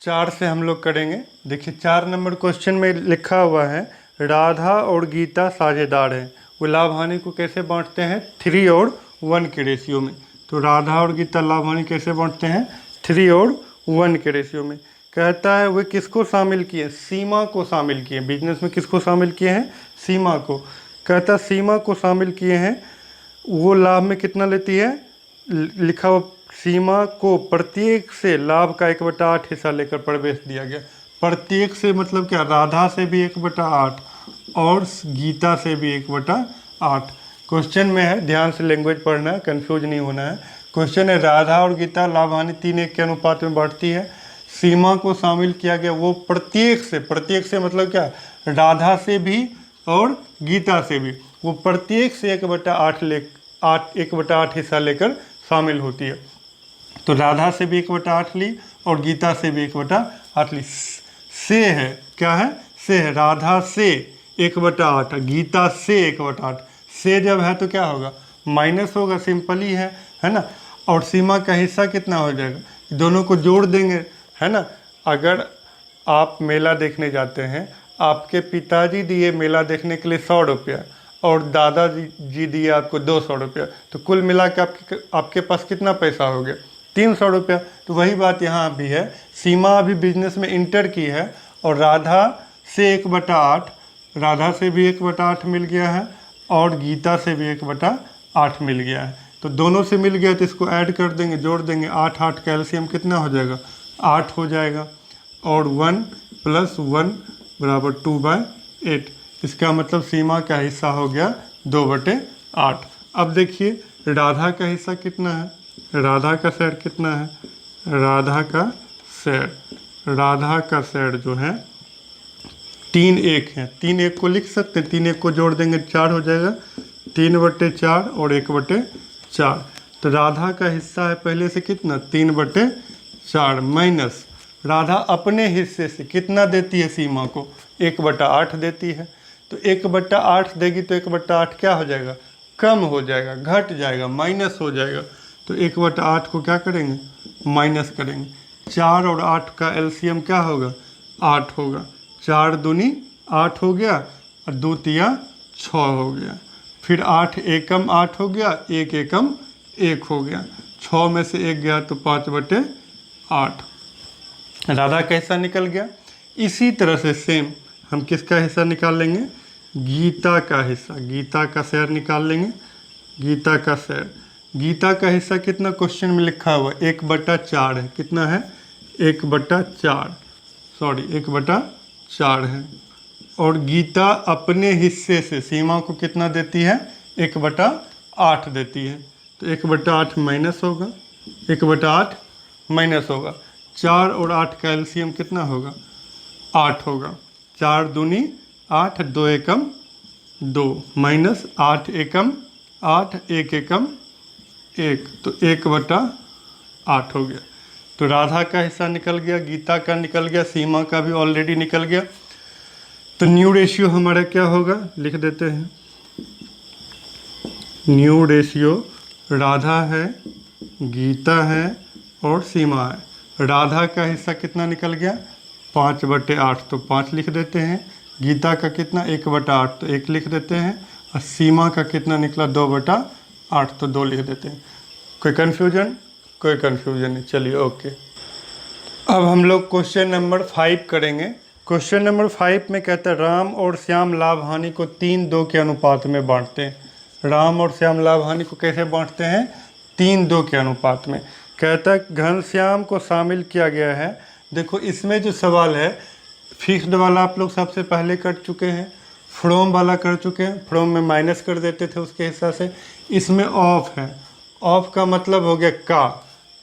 4 से हम लोग करेंगे। देखिए 4 नंबर क्वेश्चन में लिखा हुआ है राधा और गीता साझेदार हैं, वो लाभ हानि को कैसे बांटते हैं 3 और 1 के रेशियो में। तो राधा और गीता लाभ हानि कैसे बांटते हैं 3 और 1 के रेशियो में। कहता है वे किसको शामिल किए, सीमा को शामिल किए। बिजनेस में किसको शामिल किए हैं, सीमा को। कहता सीमा को शामिल किए हैं, वो लाभ में कितना लेती है, लिखा हुआ सीमा को प्रत्येक से लाभ का 1/8 हिस्सा लेकर प्रवेश दिया गया। प्रत्येक से मतलब क्या, राधा से भी 1/8 और गीता से भी 1/8। क्वेश्चन में है, ध्यान से लैंग्वेज पढ़ना है, कंफ्यूज नहीं होना है। क्वेश्चन है राधा और गीता लाभ हानि 3:1 के अनुपात में बांटती है। सीमा को शामिल किया गया, वो प्रत्येक से मतलब क्या, राधा से भी और गीता से भी, वो प्रत्येक से 1/8 हिस्सा लेकर शामिल होती है। तो राधा से भी 1/8 ली और गीता से भी 1/8 ली। से है, क्या है, से है, राधा से 1/8, गीता से 1/8। से जब है तो क्या होगा, माइनस होगा, सिंपल ही है ना। और सीमा का हिस्सा कितना हो जाएगा, दोनों को जोड़ देंगे, है ना। अगर आप मेला देखने जाते हैं, आपके पिताजी दिए मेला देखने के लिए 100 रुपया और दादाजी दिए आपको 200 रुपया, तो कुल मिला के आपके पास कितना पैसा हो गया, 300 रुपया। तो वही बात यहाँ भी है, सीमा अभी बिजनेस में इंटर की है और राधा से 1/8, राधा से भी 1/8 मिल गया है और गीता से भी 1/8 मिल गया है। तो दोनों से मिल गया तो इसको ऐड कर देंगे, जोड़ देंगे, 8 कैल्शियम कितना हो जाएगा, 8 हो जाएगा। और 1 + 1 = 2/8। इसका मतलब सीमा का हिस्सा हो गया 2/8। अब देखिए राधा का हिस्सा कितना है, राधा का शेयर कितना है, राधा का शेयर जो है 3:1 है। 3:1 को लिख सकते हैं, 3:1 को जोड़ देंगे 4 हो जाएगा, 3/4 और 1/4। तो राधा का हिस्सा है पहले से कितना, 3/4 माइनस राधा अपने हिस्से से कितना देती है सीमा को, 1/8 देती है। तो 1/8 देगी तो 1/8 क्या हो जाएगा, कम हो जाएगा, घट जाएगा, माइनस हो जाएगा। तो 1/8 को क्या करेंगे, माइनस करेंगे। 4 और 8 का एलसीएम क्या होगा, 8 होगा। 4 दूनी 8 हो गया और 2 तिया 6 हो गया। फिर 8 एकम 8 हो गया, 1 एकम 1 हो गया। 6 में से 1 गया तो 5/8 राधा का हिस्सा निकल गया। इसी तरह से सेम हम किसका हिस्सा निकाल लेंगे, गीता का हिस्सा, गीता का शेयर निकाल लेंगे। गीता का शेयर, गीता का हिस्सा कितना क्वेश्चन में लिखा हुआ 1/4 है, कितना है 1/4, सॉरी 1/4 है। और गीता अपने हिस्से से सीमा को कितना देती है, 1/8 देती है। तो 1/8 माइनस होगा, 1/8 माइनस होगा। 4 और 8 का एलसीएम कितना होगा, 8 होगा। 4 दूनी 8, 2 एकम 2 माइनस 8 एकम 8, 1 एकम 1, तो 1/8 हो गया। तो राधा का हिस्सा निकल गया, गीता का निकल गया, सीमा का भी ऑलरेडी निकल गया। तो न्यू रेशियो हमारा क्या होगा, लिख देते हैं। न्यू रेशियो राधा है, गीता है और सीमा है। राधा का हिस्सा कितना निकल गया, 5/8, तो 5 लिख देते हैं। गीता का कितना 1/8, तो 1 लिख देते हैं। और सीमा का कितना निकला 2/8, तो 2 लिख देते हैं। कोई कन्फ्यूजन, कोई कन्फ्यूजन नहीं, चलिए ओके। अब हम लोग क्वेश्चन नंबर 5 करेंगे। क्वेश्चन नंबर 5 में कहता है राम और श्याम लाभ हानि को 3:2 के अनुपात में बांटते हैं। राम और श्याम लाभ हानि को कैसे बांटते हैं, 3:2 के अनुपात में। कहता है घनश्याम को शामिल किया गया है। देखो इसमें जो सवाल है, फिक्स्ड वाला आप लोग सबसे पहले कर चुके हैं, फ्रॉम वाला कर चुके हैं, फ्रॉम में माइनस कर देते थे उसके हिसाब से। इसमें ऑफ है, ऑफ का मतलब हो गया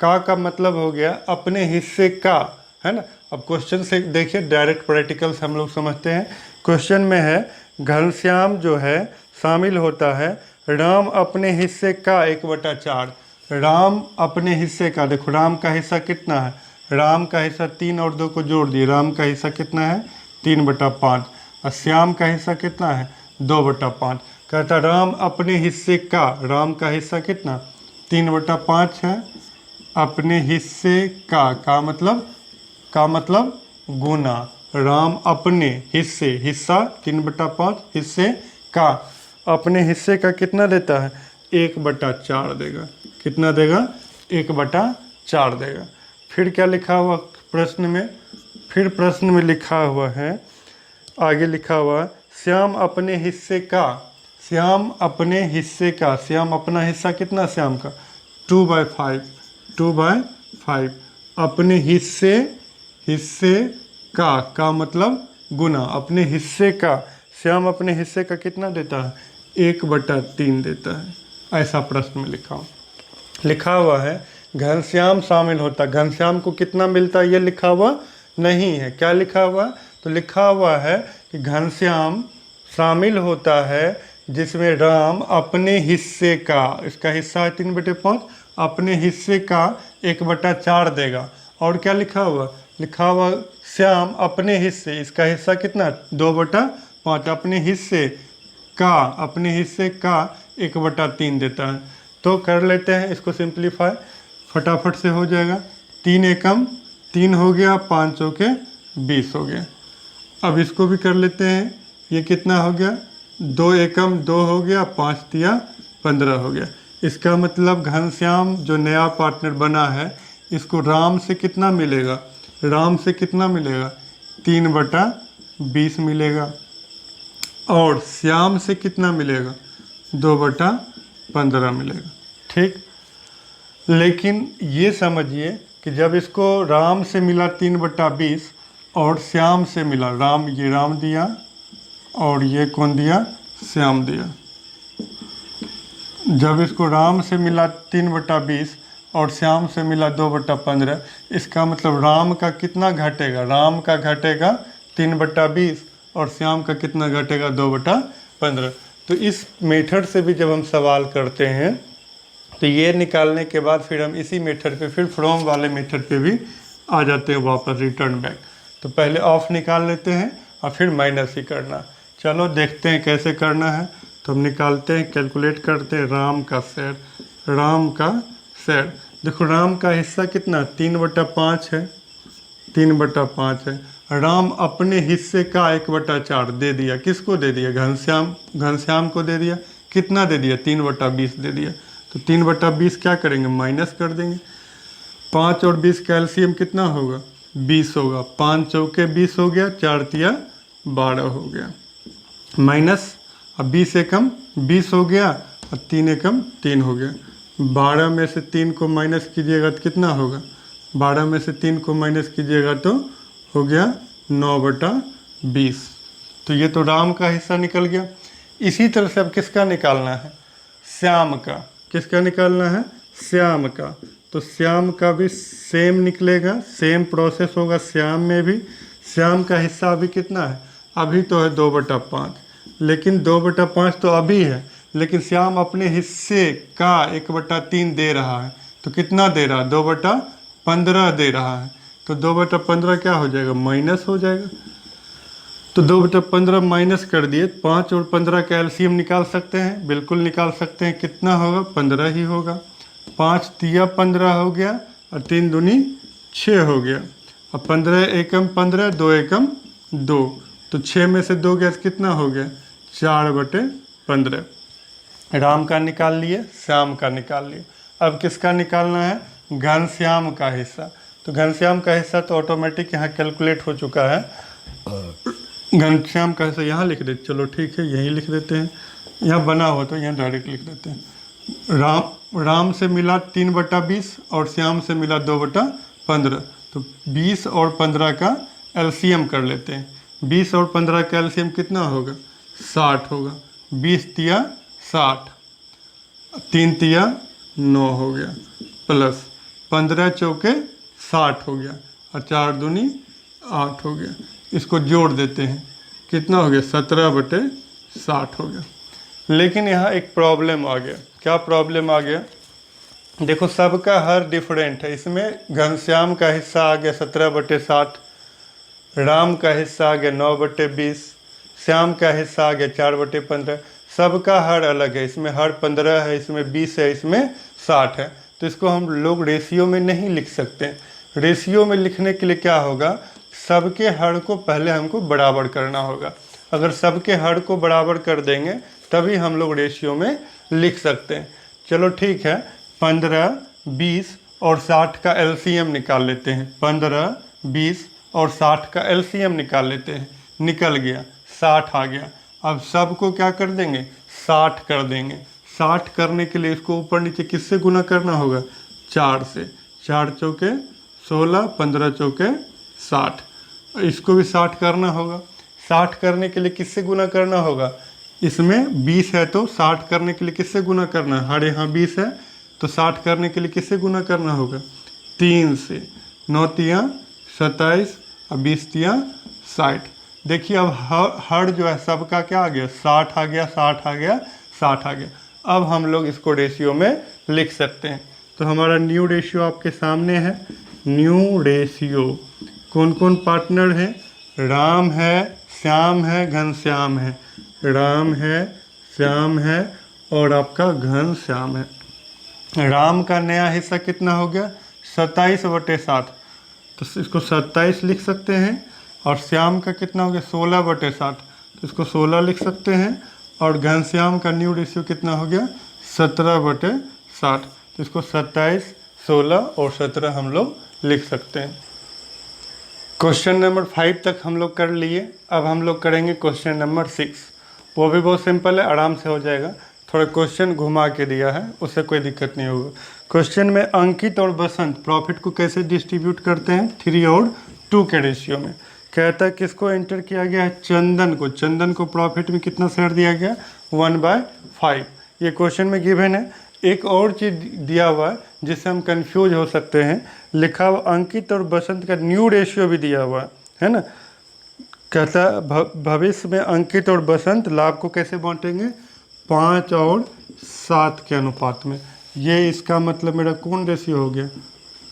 का मतलब हो गया अपने हिस्से का, है ना। अब क्वेश्चन से देखिए, डायरेक्ट प्रैक्टिकल्स हम लोग समझते हैं। क्वेश्चन में है घनश्याम जो है शामिल होता है राम अपने हिस्से का 1/4। राम अपने हिस्से का, देखो राम का हिस्सा कितना है, राम का हिस्सा 3 और 2 को जोड़ दिए, राम का हिस्सा कितना है 3/5। और श्याम का हिस्सा कितना है 2/5। कहता राम अपने हिस्से का, राम का हिस्सा कितना 3/5 है, अपने हिस्से का मतलब का मतलब गुना, राम अपने हिस्से, हिस्सा 3/5, हिस्से का, अपने हिस्से का कितना देता है 1/4 देगा। कितना देगा 1/4 देगा। फिर क्या लिखा हुआ प्रश्न में, फिर प्रश्न में लिखा हुआ है, आगे लिखा हुआ श्याम अपने हिस्से का, श्याम अपने हिस्से का, श्याम अपना हिस्सा कितना श्याम का 2/5, 2/5 अपने हिस्से, हिस्से का मतलब गुना, अपने हिस्से का, श्याम अपने हिस्से का कितना देता है 1/3 देता है। ऐसा प्रश्न में लिखा हुआ है घनश्याम शामिल होता, घनश्याम को कितना मिलता है ये लिखा हुआ नहीं है। क्या लिखा हुआ, तो लिखा हुआ है कि घनश्याम शामिल होता है जिसमें राम अपने हिस्से का, इसका हिस्सा है 3/5, अपने हिस्से का 1/4 देगा। और क्या लिखा हुआ श्याम अपने हिस्से, इसका हिस्सा कितना 2/5, अपने हिस्से का, अपने हिस्से का 1/3 देता है। तो कर लेते हैं इसको सिंप्लीफाई, फटाफट से हो जाएगा। 3 एकम 3 हो गया, 5 चौके 20 हो गया। अब इसको भी कर लेते हैं, ये कितना हो गया 2 एकम 2 हो गया, 5 तिया 15 हो गया। इसका मतलब घनश्याम जो नया पार्टनर बना है इसको राम से कितना मिलेगा, राम से कितना मिलेगा 3/20 मिलेगा, और श्याम से कितना मिलेगा 2/15 मिलेगा। ठीक, लेकिन ये समझिए कि जब इसको राम से मिला 3/20 और श्याम से मिला, राम ये राम दिया और ये कौन दिया श्याम दिया, जब इसको राम से मिला 3/20 और श्याम से मिला 2/15, इसका मतलब राम का कितना घटेगा, राम का घटेगा 3/20 और श्याम का कितना घटेगा 2/15। तो इस मेथड से भी जब हम सवाल करते हैं तो ये निकालने के बाद फिर हम इसी मेथड पे, फिर फ्रॉम वाले मेथड पे भी आ जाते हैं वापस रिटर्न बैक। तो पहले ऑफ निकाल लेते हैं और फिर माइनस ही करना। चलो देखते हैं कैसे करना है। तो हम निकालते हैं, कैलकुलेट करते हैं राम का शेर, राम का शेर। देखो राम का हिस्सा कितना 3/5 है, 3/5 है। राम अपने हिस्से का 1/4 दे दिया, किसको दे दिया घनश्याम, घनश्याम को दे दिया। कितना दे दिया 3/20 दे दिया। तो 3/20 क्या करेंगे माइनस कर देंगे। 5 और 20 का एलसीएम कितना होगा 20 होगा, 5 चौके 20 हो गया, 4 तिया 12 हो गया, माइनस अब 20 एकम 20 हो गया और 3 एकम 3 हो गया। 12 में से 3 को माइनस कीजिएगा तो कितना होगा, 12 में से 3 को माइनस कीजिएगा तो हो गया 9/20। तो ये तो राम का हिस्सा निकल गया। इसी तरह से अब किसका निकालना है श्याम का, किसका निकालना है श्याम का। तो श्याम का भी सेम निकलेगा, सेम प्रोसेस होगा श्याम में भी। श्याम का हिस्सा अभी कितना है, अभी तो है 2/5, लेकिन 2/5 तो अभी है, लेकिन श्याम अपने हिस्से का 1/3 दे रहा है। तो कितना दे रहा है 2/15 दे रहा है। तो 2/15 क्या हो जाएगा माइनस हो जाएगा। तो 2/15 माइनस कर दिए, 5 और 15 का एलसीएम निकाल सकते हैं, बिल्कुल निकाल सकते हैं। कितना होगा 15 ही होगा। 5 तिया 15 हो गया और 3 दूनी 6 हो गया। अब 15 एकम 15, 2 एकम 2, तो 6 में से 2 गया कितना हो गया 4/15। राम का निकाल लिए, श्याम का निकाल लिए। अब किसका निकालना है घनश्याम का हिस्सा। तो घनश्याम का हिस्सा तो ऑटोमेटिक यहाँ कैलकुलेट हो चुका है। घनश्याम का हिस्सा यहाँ लिख देते, चलो ठीक है यहीं लिख देते हैं, यहाँ बना हो तो यहाँ डायरेक्ट लिख देते हैं। राम से मिला 3/20 और श्याम से मिला 2/15। तो 20 और 15 का एलसीएम कर लेते हैं। 20 और 15 का एलसीएम कितना होगा 60 होगा। 20 तिया 60, 3 तिया 9 हो गया, प्लस 15 चौके 60 हो गया और 4 दूनी 8 हो गया। इसको जोड़ देते हैं, कितना हो गया 17/60 हो गया। लेकिन यहाँ एक प्रॉब्लम आ गया। क्या प्रॉब्लम आ गया, देखो सबका हर डिफरेंट है। इसमें घनश्याम का हिस्सा आ गया 17/60, राम का हिस्सा आ गया 9/20, श्याम का हिस्सा आ गया 4/15। सबका हर अलग है, इसमें हर 15 है, इसमें 20 है, इसमें 60 है। तो इसको हम लोग रेशियो में नहीं लिख सकते। रेशियो में लिखने के लिए क्या होगा, सबके हर को पहले हमको बराबर करना होगा। अगर सबके हर को बराबर कर देंगे तभी हम लोग रेशियो में लिख सकते हैं। चलो ठीक है, 15, 20 और 60 का एलसीएम निकाल लेते हैं। 15, 20 और 60 का एलसीएम निकाल लेते हैं। निकल गया, 60 आ गया। अब सबको क्या कर देंगे, 60 कर देंगे। 60 करने के लिए इसको ऊपर नीचे किससे गुना करना होगा, 4 से। 4 चौके 16, 15 चौके 60। इसको भी 60 करना होगा। 60 करने के लिए किससे गुना करना होगा, इसमें 20 है तो 60 करने के लिए किससे गुना करना है, हमारे यहाँ 20 है तो 60 करने के लिए किससे गुना करना होगा, 3 से। 9 तियाँ 27 और 20 तियाँ 60। देखिए अब हर जो है सबका क्या आ गया, 60 आ गया, 60 आ गया, 60 आ गया। अब हम लोग इसको रेशियो में लिख सकते हैं। तो हमारा न्यू रेशियो आपके सामने है। न्यू रेशियो कौन कौन पार्टनर है, राम है, श्याम है, घनश्याम है। राम है, श्याम है और आपका घनश्याम है। राम का नया हिस्सा कितना हो गया, 27/60, तो इसको 27 लिख सकते हैं। और श्याम का कितना हो गया, 16/60, तो इसको 16 लिख सकते हैं। और घनश्याम का न्यू रेशियो कितना हो गया, 17/60, तो इसको 27, 16 और 17 हम लोग लिख सकते हैं। क्वेश्चन नंबर 5 तक हम लोग कर लिए। अब हम लोग करेंगे क्वेश्चन नंबर 6। वो भी बहुत सिंपल है, आराम से हो जाएगा। थोड़ा क्वेश्चन घुमा के दिया है, उससे कोई दिक्कत नहीं होगा। क्वेश्चन में अंकित और बसंत प्रॉफिट को कैसे डिस्ट्रीब्यूट करते हैं, 3 और 2 के रेशियो में। कहता है किसको एंटर किया गया है, चंदन को। चंदन को प्रॉफिट में कितना शेयर दिया गया, 1/5। ये क्वेश्चन में गिवन है। एक और चीज़ दिया हुआ है जिससे हम कंफ्यूज हो सकते हैं। लिखा हुआ अंकित और बसंत का न्यू रेशियो भी दिया हुआ है ना। कहता भविष्य में अंकित और बसंत लाभ को कैसे बांटेंगे, 5 और 7 के अनुपात में। ये इसका मतलब मेरा कौन रेशियो हो गया,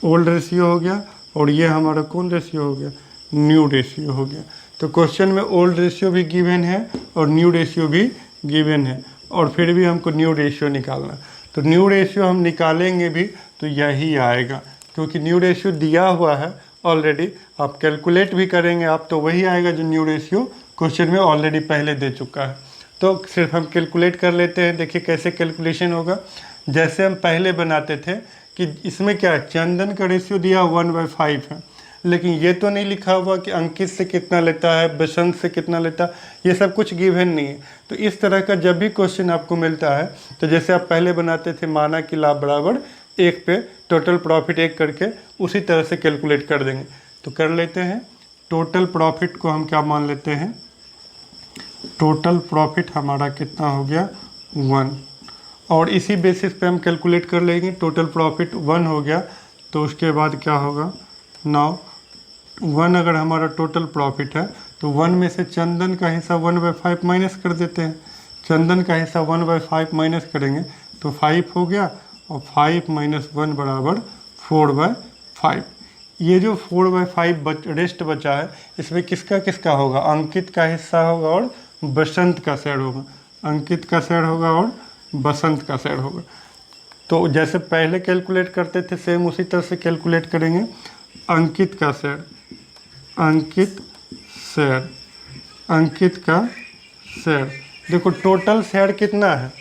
ओल्ड रेशियो हो गया। और ये हमारा कौन रेशियो हो गया, न्यू रेशियो हो गया। तो क्वेश्चन में ओल्ड रेशियो भी गिवन है और न्यू रेशियो भी गिवन है, और फिर भी हमको न्यू रेशियो निकालना। तो न्यू रेशियो हम निकालेंगे भी तो यही आएगा, क्योंकि न्यू रेशियो दिया हुआ है ऑलरेडी। आप कैलकुलेट भी करेंगे आप तो वही आएगा जो न्यू रेशियो क्वेश्चन में ऑलरेडी पहले दे चुका है। तो सिर्फ हम कैलकुलेट कर लेते हैं। देखिए कैसे कैलकुलेशन होगा, जैसे हम पहले बनाते थे कि इसमें क्या है, चंदन का रेशियो दिया 1/5 है, लेकिन ये तो नहीं लिखा हुआ कि अंकित से कितना लेता है, बसंत से कितना लेता है, ये सब कुछ गिवन नहीं है। तो इस तरह का जब भी क्वेश्चन आपको मिलता है तो जैसे आप पहले बनाते थे माना कि लाभ बराबर 1 पे टोटल प्रॉफिट 1 करके, उसी तरह से कैलकुलेट कर देंगे। तो कर लेते हैं। टोटल प्रॉफिट को हम क्या मान लेते हैं, टोटल प्रॉफिट हमारा कितना हो गया, 1। और इसी बेसिस पे हम कैलकुलेट कर लेंगे। टोटल प्रॉफिट 1 हो गया तो उसके बाद क्या होगा, नाउ 1 अगर हमारा टोटल प्रॉफिट है तो 1 में से चंदन का हिस्सा 1/5 माइनस कर देते हैं। चंदन का हिस्सा 1/5 माइनस करेंगे तो 5 हो गया, और 5 - 1 बराबर 4/5। ये जो 4/5 रेस्ट बचा है, इसमें किसका किसका होगा, अंकित का हिस्सा होगा और बसंत का शेयर होगा। अंकित का शेयर होगा और बसंत का शेयर होगा। तो जैसे पहले कैलकुलेट करते थे सेम उसी तरह से कैलकुलेट करेंगे। अंकित का शेयर, अंकित शेयर, अंकित का शेयर। देखो टोटल शेयर कितना है,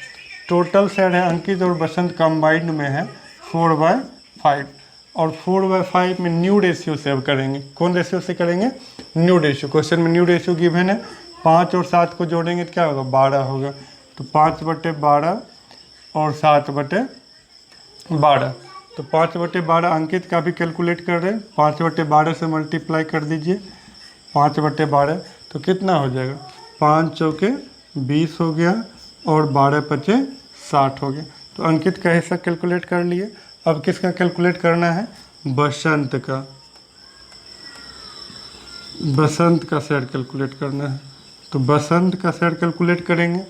टोटल शेयर है अंकित और बसंत कंबाइंड में है 4/5। और 4/5 में न्यू रेशियो से अब करेंगे। कौन रेशियो से करेंगे, न्यू रेशियो। क्वेश्चन में न्यू रेशियो गिवन है। 5 और 7 को जोड़ेंगे तो क्या होगा, 12 होगा। तो 5/12 और 7/12। तो 5/12 अंकित का भी कैलकुलेट कर रहे हैं। 5/12 से मल्टीप्लाई कर दीजिए, 5/12 तो कितना हो जाएगा, 5 चौके 20 हो गया और 12 पचे 60 हो गया। तो अंकित का हिस्सा कैलकुलेट कर लिए। अब किसका कैलकुलेट करना है, बसंत का। बसंत का शेयर कैलकुलेट करना है। तो बसंत का शेयर कैलकुलेट करेंगे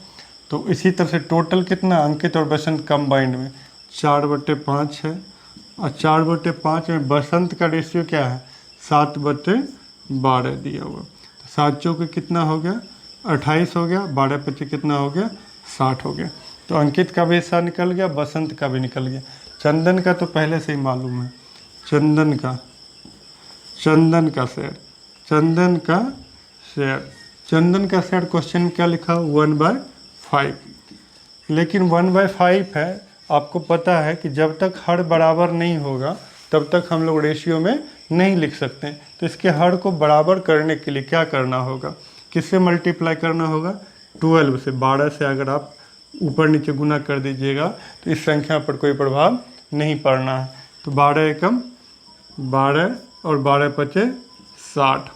तो इसी तरह से टोटल कितना, अंकित और बसंत कंबाइंड में 4/5 है। और 4/5 में बसंत का रेशियो क्या है, 7/12 दिया हुआ। तो 7 चौके कितना हो गया, 28 हो गया, 12 पचे कितना हो गया, 60 हो गया। तो अंकित का भी हिस्सा निकल गया, बसंत का भी निकल गया। चंदन का तो पहले से ही मालूम है, चंदन का चंदन का शेयर, चंदन का शेयर, चंदन का शेयर क्वेश्चन में क्या लिखा 1/5, लेकिन 1/5 है, आपको पता है कि जब तक हर बराबर नहीं होगा तब तक हम लोग रेशियो में नहीं लिख सकते। तो इसके हर को बराबर करने के लिए क्या करना होगा, किससे मल्टीप्लाई करना होगा 12 से, 12 से अगर आप ऊपर नीचे गुना कर दीजिएगा तो इस संख्या पर कोई प्रभाव नहीं पड़ना है। तो 12 एकम 12 और 12 पचे 60।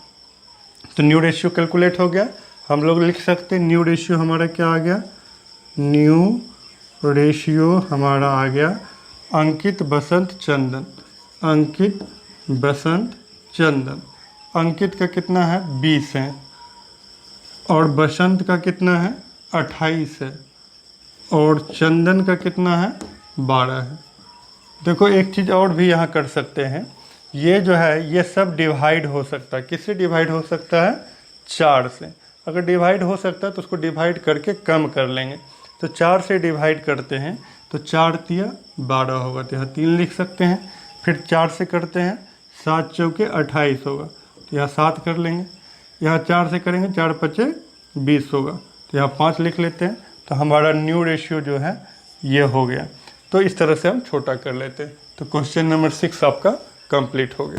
तो न्यू रेशियो कैलकुलेट हो गया। हम लोग लिख सकते हैं न्यू रेशियो हमारा क्या आ गया, न्यू रेशियो हमारा आ गया अंकित बसंत चंदन, अंकित बसंत चंदन। अंकित का कितना है 20 है और बसंत का कितना है 28 है और चंदन का कितना है 12 है। देखो एक चीज़ और भी यहाँ कर सकते हैं, ये जो है ये सब डिवाइड हो सकता है, किससे डिवाइड हो सकता है 4 से। अगर डिवाइड हो सकता है तो उसको डिवाइड करके कम कर लेंगे। तो 4 से डिवाइड करते हैं तो 4 तिया 12 होगा, तो यहाँ 3 लिख सकते हैं। फिर 4 से करते हैं 7 चौके 28 होगा, तो यहाँ 7 कर लेंगे। यहाँ 4 से करेंगे 4 पचे 20 होगा, तो यहाँ 5 लिख लेते हैं। तो हमारा न्यू रेशियो जो है ये हो गया। तो इस तरह से हम छोटा कर लेते हैं। तो क्वेश्चन नंबर 6 आपका कंप्लीट हो गया।